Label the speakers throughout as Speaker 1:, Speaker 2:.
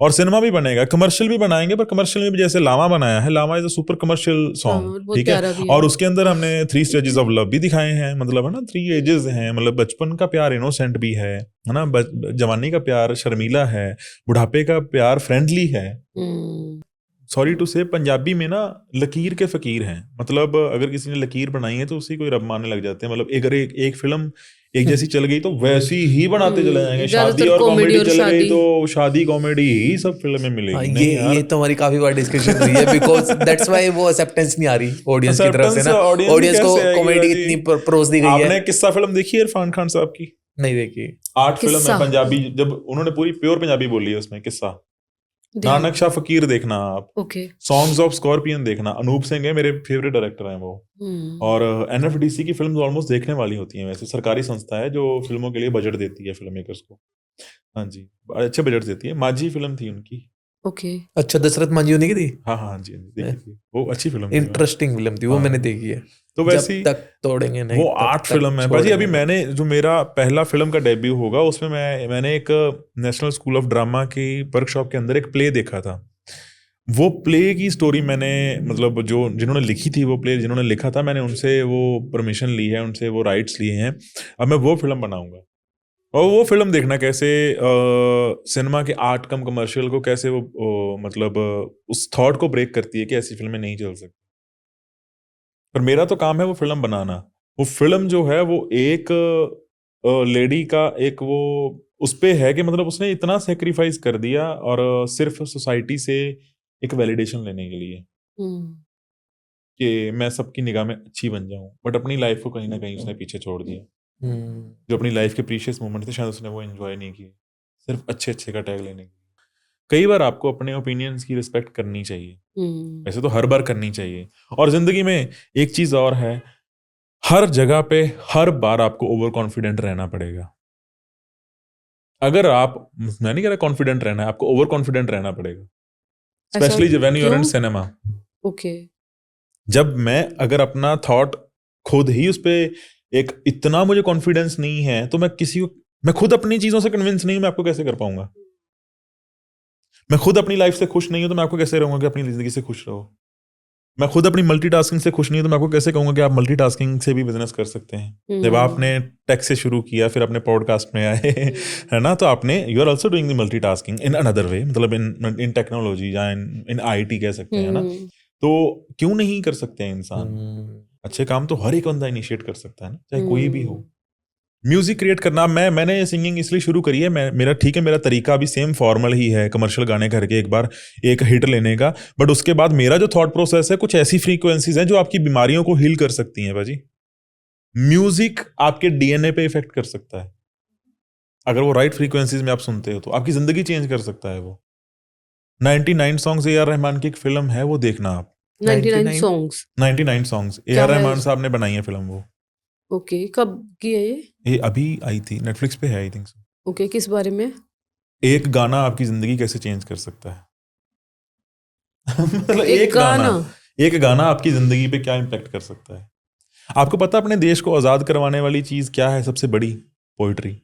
Speaker 1: और सिनेमा भी बनेगा, कमर्शियल भी बनाएंगे, पर कमर्शियल में भी जैसे लामा बनाया है, लामा इज अ सुपर कमर्शियल
Speaker 2: हाँ,
Speaker 1: सॉन्ग,
Speaker 2: बहुत
Speaker 1: ठीक है।
Speaker 2: प्यारा भी
Speaker 1: और
Speaker 2: है।
Speaker 1: उसके अंदर हमने 3 स्टेजेस ऑफ लव भी दिखाए हैं, मतलब है ना, 3 एजेस हैं, मतलब बचपन का प्यार इनोसेंट भी है ना, जवानी का प्यार शर्मीला है, बुढ़ापे का प्यार फ्रेंडली है। सॉरी टू से पंजाबी में ना लकीर के फकीर हैं, मतलब अगर किसी ने लकीर बनाई है तो उसी को ही रब मानने लग जाते हैं, मतलब अगर एक फिल्म एक जैसी चल गई तो वैसी ही बनाते चले जाएंगे, शादी
Speaker 2: ज्यादातर
Speaker 1: और
Speaker 2: कॉमेडी
Speaker 1: कॉमेडी
Speaker 2: और
Speaker 1: चल गई
Speaker 2: शादी।
Speaker 1: तो शादी कॉमेडी ही सब फिल्म में
Speaker 3: हाँ,
Speaker 1: मिलेगी।
Speaker 3: ये
Speaker 1: नहीं यार,
Speaker 3: ये तो हमारी काफी बार डिस्कशन हुई है, बिकॉज दैट्स व्हाई वो एक्सेप्टेंस नहीं आ रही ऑडियंस की तरफ से ना, ऑडियंस को कॉमेडी इतनी परोस दी गई है।
Speaker 1: आपने किस्सा फिल्म देखी है इरफान खान साहब की?
Speaker 3: नहीं देखी।
Speaker 1: आर्ट फिल्म है
Speaker 2: किस्सा?
Speaker 1: पंजाबी, जब उन्होंने पूरी प्योर पंजाबी बोली है उसमें, किस्सा। नानक शाह फकीर देखना आप,
Speaker 2: ओके।
Speaker 1: सॉन्ग्स ऑफ स्कॉर्पियन देखना, अनूप सिंह है मेरे फेवरेट डायरेक्टर हैं वो। और एनएफडीसी की फिल्म्स ऑलमोस्ट देखने वाली होती हैं, वैसे सरकारी संस्था है जो फिल्मों के लिए बजट देती है फिल्म मेकर्स को। हाँ जी, अच्छे बजट देती है। माझी फिल्म थी उनकी।
Speaker 2: ओके।
Speaker 3: अच्छा, दशरथ मांझी होने की थी।
Speaker 1: हाँ हाँ जी, देखी थी वो, अच्छी फिल्म थी,
Speaker 3: इंटरेस्टिंग फिल्म थी वो, मैंने देखी है।
Speaker 1: तो वैसी
Speaker 3: जब तक तोड़ेंगे नहीं
Speaker 1: वो
Speaker 3: तब
Speaker 1: आर्ट
Speaker 3: तक
Speaker 1: फिल्म है भाजी। अभी मैंने जो मेरा पहला फिल्म का डेब्यू होगा उसमें मैंने एक नेशनल स्कूल ऑफ ड्रामा की वर्कशॉप के अंदर एक प्ले देखा था। वो प्ले की स्टोरी मैंने, मतलब जो जिन्होंने लिखी थी वो प्ले, जिन्होंने लिखा था, मैंने उनसे वो परमिशन ली है, उनसे वो राइट्स लिए हैं। अब मैं वो फिल्म बनाऊंगा और वो फिल्म देखना कैसे सिनेमा के आर्ट कम कमर्शियल को कैसे वो मतलब उस थॉट को ब्रेक करती है कि ऐसी फिल्में नहीं चल सकती। पर मेरा तो काम है वो फिल्म बनाना। वो फिल्म जो है वो एक लेडी का एक वो उस पे है कि मतलब उसने इतना सेक्रीफाइस कर दिया और सिर्फ सोसाइटी से एक वैलिडेशन लेने के लिए कि मैं सबकी निगाह में अच्छी बन जाऊं, बट अपनी लाइफ को कहीं ना कहीं उसने पीछे छोड़ दिया। जो अपनी लाइफ के प्रीशियस मोमेंट थे शायद उसने वो एंजॉय नहीं किए, सिर्फ अच्छे अच्छे का टैग लेने के लिए। कई बार आपको अपने ओपिनियंस की रिस्पेक्ट करनी चाहिए, वैसे तो हर बार करनी चाहिए। और जिंदगी में एक चीज और है, हर जगह पे हर बार आपको ओवर कॉन्फिडेंट रहना पड़ेगा। अगर आप, मैं नहीं कह रहा कॉन्फिडेंट रहना है, आपको ओवर कॉन्फिडेंट रहना पड़ेगा, especially when you are in cinema.
Speaker 2: Okay.
Speaker 1: जब मैं अगर अपना थॉट खुद ही उस पे एक इतना मुझे कॉन्फिडेंस नहीं है तो मैं खुद अपनी चीजों से कन्विंस नहीं हूं, मैं आपको कैसे कर पाऊंगा? मैं खुद अपनी लाइफ से खुश नहीं हूं तो मैं आपको कैसे रहूंगा कि अपनी जिंदगी से खुश रहो? मैं खुद अपनी मल्टीटास्किंग से खुश नहीं हूं तो मैं आपको कैसे कहूंगा कि आप मल्टीटास्किंग से भी बिजनेस कर सकते हैं? जब आपने टेक से शुरू किया फिर अपने पॉडकास्ट में आए है ना, तो आपने you are also doing the multitasking in another way, मतलब इन टेक्नोलॉजी या इन आईटी कह सकते हैं ना। तो क्यों नहीं कर सकते हैं इंसान? अच्छे काम तो हर एक बंदा इनिशिएट कर सकता है ना, चाहे कोई भी हो। म्यूजिक क्रिएट करना, मैंने सिंगिंग इसलिए शुरू करी है, मेरा ठीक है, मेरा तरीका अभी सेम फॉर्मल ही है, कमर्शियल गाने करके एक बार एक हिट लेने का, बट उसके बाद मेरा जो थॉट प्रोसेस है, कुछ ऐसी फ्रीक्वेंसीज हैं जो आपकी बीमारियों को हील कर सकती हैं भाजी। म्यूजिक आपके डीएनए पे इफेक्ट कर सकता है, अगर वो राइट फ्रीक्वेंसीज में आप सुनते हो तो आपकी जिंदगी चेंज कर सकता है वो। 99 सॉन्ग्स ए आर रहमान की एक फिल्म है, वो देखना आप।
Speaker 2: 99 songs
Speaker 1: 99 songs A R Rahman साहब ने बनाई है फिल्म वो।
Speaker 2: ओके। कब की है
Speaker 1: ये अभी आई थी, नेटफ्लिक्स पे है आई थिंक।
Speaker 2: ओके। किस बारे में?
Speaker 1: एक गाना आपकी जिंदगी कैसे चेंज कर सकता है मतलब एक गाना आपकी जिंदगी पे क्या इम्पैक्ट कर सकता है? आपको पता अपने देश को आजाद करवाने वाली चीज क्या है सबसे बड़ी? पोइट्री।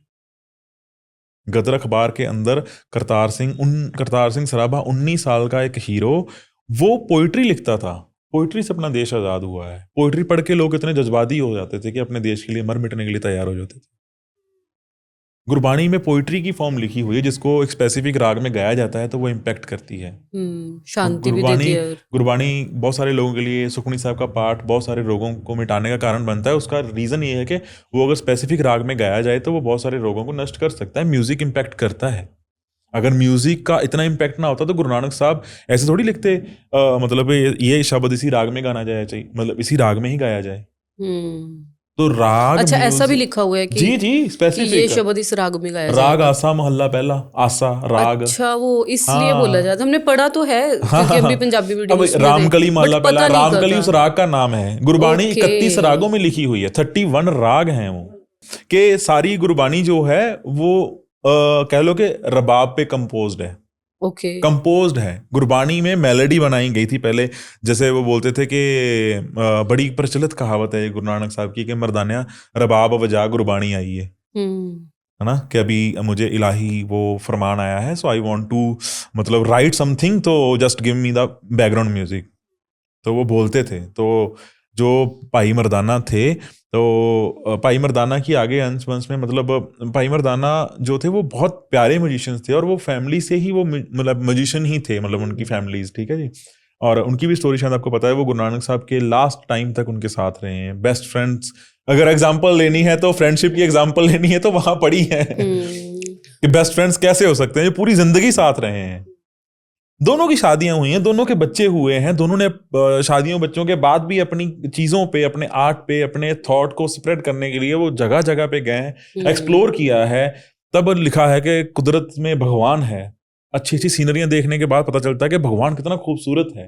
Speaker 1: गदर अखबार के अंदर करतार सिंह सराभा 19 साल का एक हीरो, वो पोइट्री लिखता था। पोइट्री से अपना देश आजाद हुआ है। पोइट्री पढ़ के लोग इतने जज्बाती हो जाते थे कि अपने देश के लिए मर मिटने के लिए तैयार हो जाते थे। गुरबाणी में पोइट्री की फॉर्म लिखी हुई है जिसको एक स्पेसिफिक राग में गाया जाता है तो वो इम्पैक्ट करती है,
Speaker 2: शांति भी देती है।
Speaker 1: गुरबाणी बहुत सारे लोगों के लिए, सुखमनी साहब का पाठ बहुत सारे रोगों को मिटाने का कारण बनता है। उसका रीजन ये है कि वो अगर स्पेसिफिक राग में गाया जाए तो वो बहुत सारे रोगों को नष्ट कर सकता है। म्यूजिक इम्पैक्ट करता है। अगर म्यूजिक का इतना इम्पैक्ट ना होता तो गुरु नानक साहब ऐसे थोड़ी लिखते मतलब ये शब्द इसी राग में गाना जाए चाहिए, मतलब इसी राग में ही गाया जाए। तो राग,
Speaker 2: अच्छा ऐसा भी लिखा हुआ है कि
Speaker 1: जी स्पेसिफिक,
Speaker 2: ये शब्द इस राग में गाया
Speaker 1: राग आसा महल्ला पहला, आसा राग।
Speaker 2: अच्छा वो इसलिए बोला जाता, हमने पढ़ा तो है क्योंकि हम भी पंजाबी वीडियो
Speaker 1: रामकली महल्ला पहला, रामकली उस राग का नाम है। गुरबाणी 31 रागों में लिखी हुई है, 31 राग हैं वो, कि सारी गुरबाणी जो है वो कह लो कि रबाब पे कंपोज्ड है। कंपोज्ड है। गुरबाणी में मेलोडी बनाई गई थी पहले, जैसे वो बोलते थे कि बड़ी प्रचलित कहावत है गुरु नानक साहब की कि मर्दानिया रबाब वजा गुरबाणी आई है। है ना, कि अभी मुझे इलाही वो फरमान आया है, सो आई वांट टू मतलब राइट समथिंग, तो just give me the background music. तो वो बोलते थे। तो जो भाई मर्दाना थे, तो भाई मर्दाना की आगे अंश वंश में मतलब भाई मर्दाना जो थे वो बहुत प्यारे म्यूजिशियंस थे, और वो फैमिली से ही वो मतलब म्यूजिशियन ही थे, मतलब उनकी फैमिलीज, ठीक है जी। और उनकी भी स्टोरी शायद आपको पता है, वो गुरु नानक साहब के लास्ट टाइम तक उनके साथ रहे हैं। बेस्ट फ्रेंड्स अगर एग्जाम्पल लेनी है, तो फ्रेंडशिप की एग्जाम्पल लेनी है तो वहां पड़ी है कि बेस्ट फ्रेंड्स कैसे हो सकते हैं जो पूरी जिंदगी साथ रहे हैं। दोनों की शादियां हुई हैं, दोनों के बच्चे हुए हैं, दोनों ने शादियों बच्चों के बाद भी अपनी चीजों पे, अपने आर्ट पे, अपने थॉट को स्प्रेड करने के लिए वो जगह जगह पे गए हैं, एक्सप्लोर किया है। तब लिखा है कि कुदरत में भगवान है। अच्छी अच्छी सीनरियां देखने के बाद पता चलता है कि भगवान कितना खूबसूरत है।